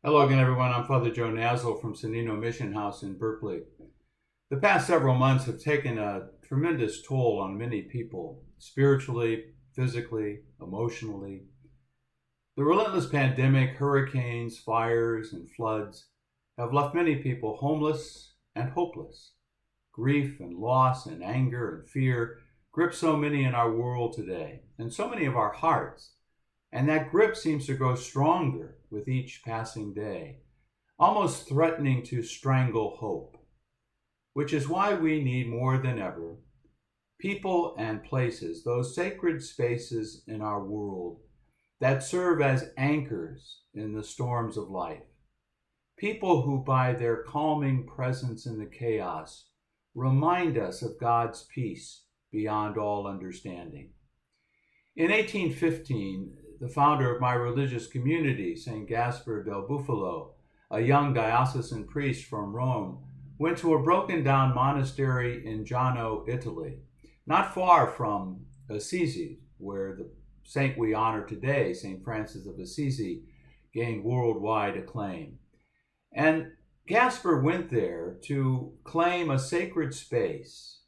Hello again, everyone. I'm Father Joe Nazzle from Sanino Mission House in Berkeley. The past several months have taken a tremendous toll on many people, spiritually, physically, emotionally. The relentless pandemic, hurricanes, fires, and floods have left many people homeless and hopeless. Grief and loss and anger and fear grip so many in our world today, and so many of our hearts. And that grip seems to grow stronger with each passing day, almost threatening to strangle hope, which is why we need more than ever people and places, those sacred spaces in our world that serve as anchors in the storms of life. People who, by their calming presence in the chaos, remind us of God's peace beyond all understanding. In 1815, the founder of my religious community, St. Gaspar del Bufalo, a young diocesan priest from Rome, went to a broken-down monastery in Giano, Italy, not far from Assisi, where the saint we honor today, St. Francis of Assisi, gained worldwide acclaim. And Gaspar went there to claim a sacred space,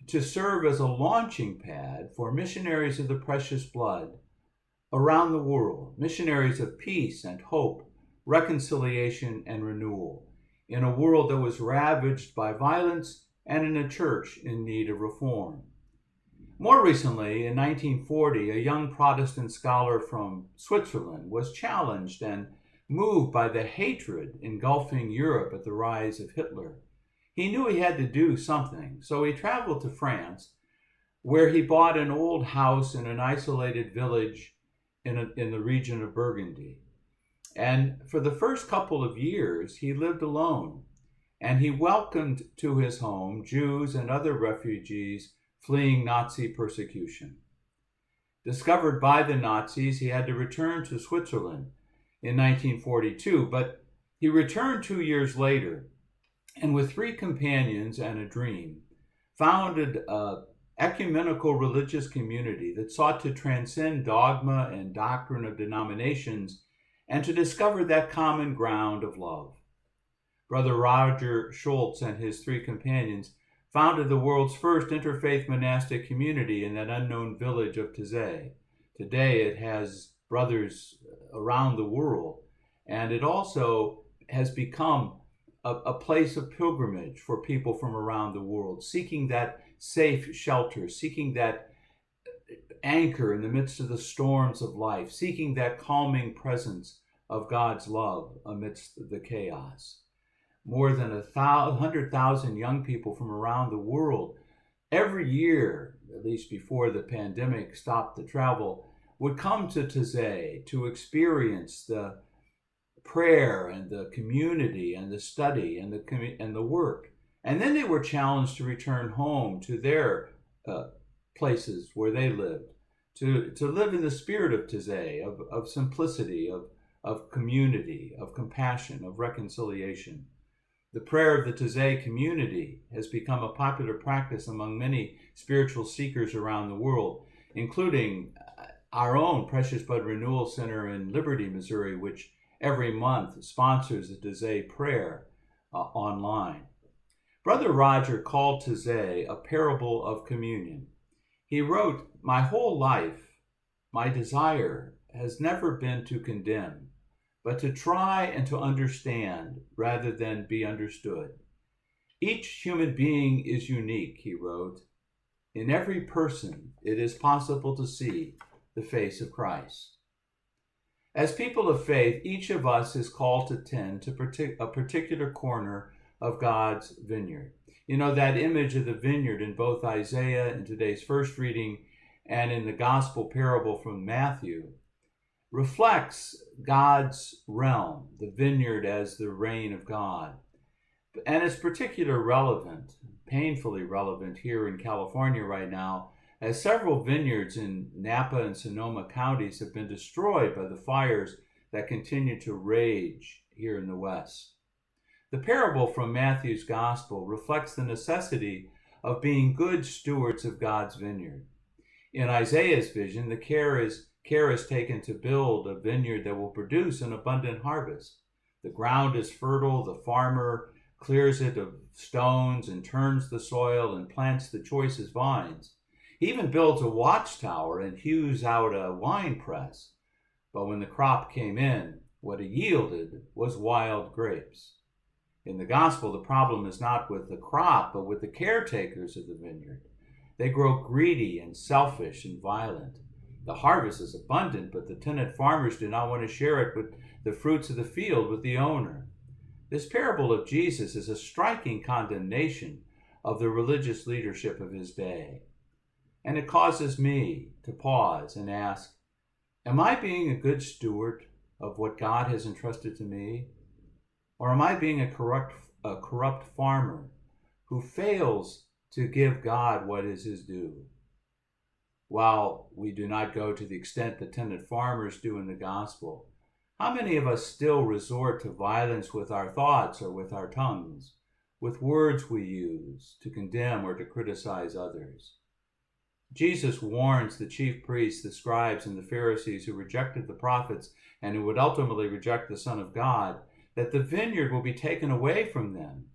to serve as a launching pad for missionaries of the precious blood around the world, missionaries of peace and hope, reconciliation and renewal, in a world that was ravaged by violence and in a church in need of reform. More recently, in 1940, a young Protestant scholar from Switzerland was challenged and moved by the hatred engulfing Europe at the rise of Hitler. He knew he had to do something, so he traveled to France, where he bought an old house in an isolated village in the region of Burgundy. And for the first couple of years, he lived alone, and he welcomed to his home Jews and other refugees fleeing Nazi persecution. Discovered by the Nazis, he had to return to Switzerland in 1942, but he returned 2 years later, and with 3 companions and a dream, founded a ecumenical religious community that sought to transcend dogma and doctrine of denominations and to discover that common ground of love. Brother Roger Schultz and his 3 companions founded the world's first interfaith monastic community in that unknown village of Taizé. Today it has brothers around the world, and it also has become a place of pilgrimage for people from around the world, seeking that safe shelter, seeking that anchor in the midst of the storms of life, seeking that calming presence of God's love amidst the chaos. More than 100,000 young people from around the world every year, at least before the pandemic stopped the travel, would come to Taizé to experience the prayer and the community and the study and the work. And then they were challenged to return home to their places where they lived, to live in the spirit of Taizé, of simplicity, of community, of compassion, of reconciliation. The prayer of the Taizé community has become a popular practice among many spiritual seekers around the world, including our own Precious Blood Renewal Center in Liberty, Missouri, which every month sponsors a Taizé prayer online. Brother Roger called Taizé a parable of communion. He wrote, "My whole life, my desire has never been to condemn, but to try and to understand rather than be understood. Each human being is unique," he wrote. "In every person, it is possible to see the face of Christ." As people of faith, each of us is called to tend to a particular corner of God's vineyard. You know, that image of the vineyard in both Isaiah in today's first reading and in the gospel parable from Matthew reflects God's realm, the vineyard as the reign of God. And it's particularly relevant, painfully relevant here in California right now, as several vineyards in Napa and Sonoma counties have been destroyed by the fires that continue to rage here in the West. The parable from Matthew's Gospel reflects the necessity of being good stewards of God's vineyard. In Isaiah's vision, the care is taken to build a vineyard that will produce an abundant harvest. The ground is fertile, the farmer clears it of stones and turns the soil and plants the choicest vines. He even builds a watchtower and hews out a wine press. But when the crop came in, what it yielded was wild grapes. In the gospel, the problem is not with the crop, but with the caretakers of the vineyard. They grow greedy and selfish and violent. The harvest is abundant, but the tenant farmers do not want to share it with the fruits of the field with the owner. This parable of Jesus is a striking condemnation of the religious leadership of his day. And it causes me to pause and ask, am I being a good steward of what God has entrusted to me? Or am I being a corrupt farmer who fails to give God what is his due? While we do not go to the extent the tenant farmers do in the gospel, how many of us still resort to violence with our thoughts or with our tongues, with words we use to condemn or to criticize others? Jesus warns the chief priests, the scribes, and the Pharisees who rejected the prophets and who would ultimately reject the Son of God, that the vineyard will be taken away from them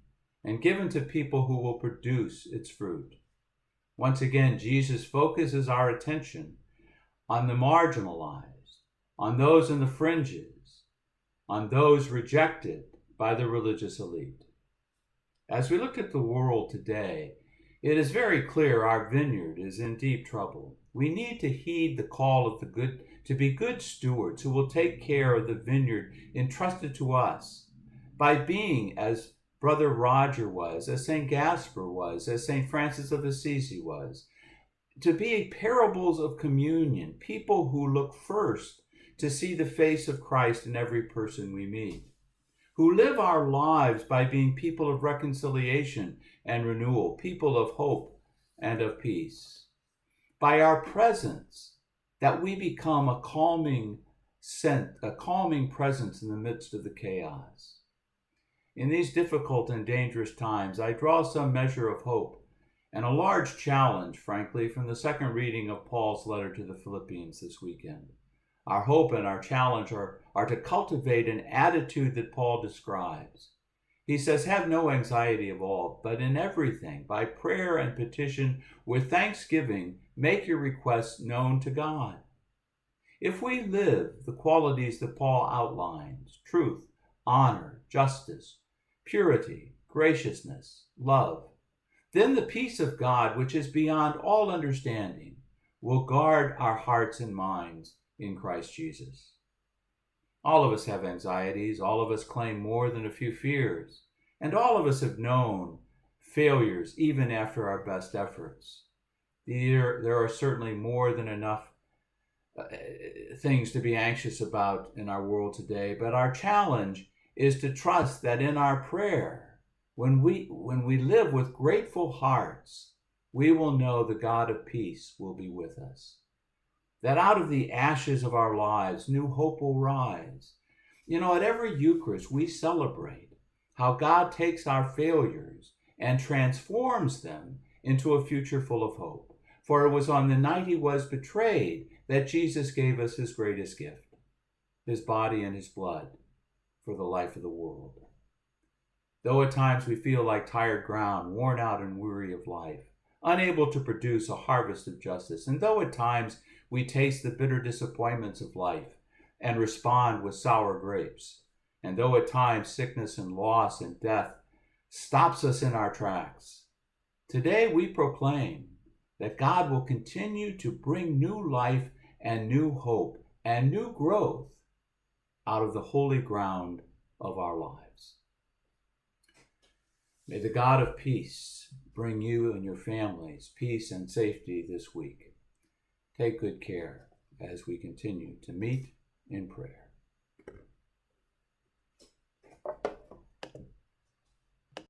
and given to people who will produce its fruit. Once again, Jesus focuses our attention on the marginalized, on those in the fringes, on those rejected by the religious elite. As we look at the world today, it is very clear our vineyard is in deep trouble. We need to heed the call of the good, to be good stewards who will take care of the vineyard entrusted to us by being, as Brother Roger was, as St. Gaspar was, as St. Francis of Assisi was, to be parables of communion, people who look first to see the face of Christ in every person we meet, who live our lives by being people of reconciliation and renewal, people of hope and of peace. By our presence, that we become a calming presence in the midst of the chaos. In these difficult and dangerous times, I draw some measure of hope and a large challenge, frankly, from the second reading of Paul's letter to the Philippians this weekend. Our hope and our challenge are to cultivate an attitude that Paul describes. He says, have no anxiety of all, but in everything, by prayer and petition, with thanksgiving, make your requests known to God. If we live the qualities that Paul outlines, truth, honor, justice, purity, graciousness, love, then the peace of God, which is beyond all understanding, will guard our hearts and minds in Christ Jesus. All of us have anxieties, all of us claim more than a few fears, and all of us have known failures even after our best efforts. There are certainly more than enough things to be anxious about in our world today, but our challenge is to trust that in our prayer, when we live with grateful hearts, we will know the God of peace will be with us. That out of the ashes of our lives, new hope will rise. At every Eucharist, we celebrate how God takes our failures and transforms them into a future full of hope. For it was on the night he was betrayed that Jesus gave us his greatest gift, his body and his blood for the life of the world. Though at times we feel like tired ground, worn out and weary of life, unable to produce a harvest of justice, and though at times we taste the bitter disappointments of life and respond with sour grapes, and though at times sickness and loss and death stops us in our tracks, today we proclaim that God will continue to bring new life and new hope and new growth out of the holy ground of our lives. May the God of peace bring you and your families peace and safety this week. Take good care as we continue to meet in prayer.